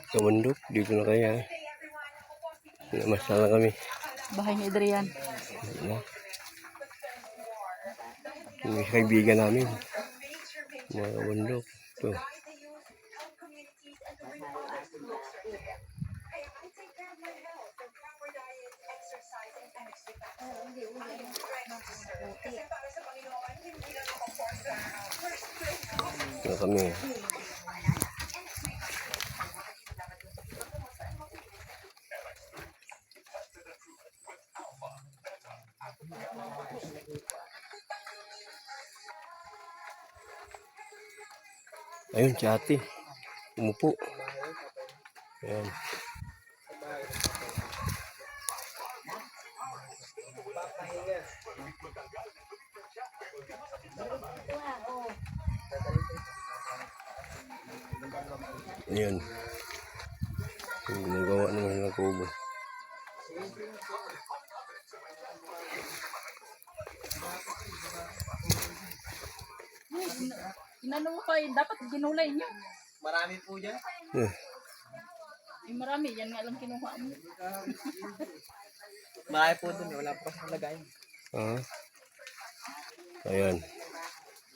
Kabundok, dito na kaya. Masala kami. Bahay ni Adrian. Yung kaibigan namin. Mga kabundok. Ito. Ito kami. Ayun, si ate. Umupo. Ayan. Ayan. Yung ginagawa naman ng kubo. Inano mo kayo, dapat ginulay niyo. Marami po dyan. Marami, yan nga lang kinuha mo. Marami po dun, wala po kasi nalagay. Ayan.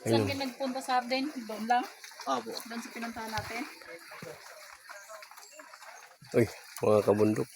Saan kayo nagpunta sa Arden? Doon lang? Opo. Doon sa pinuntahan natin? Uy, mga kabundok.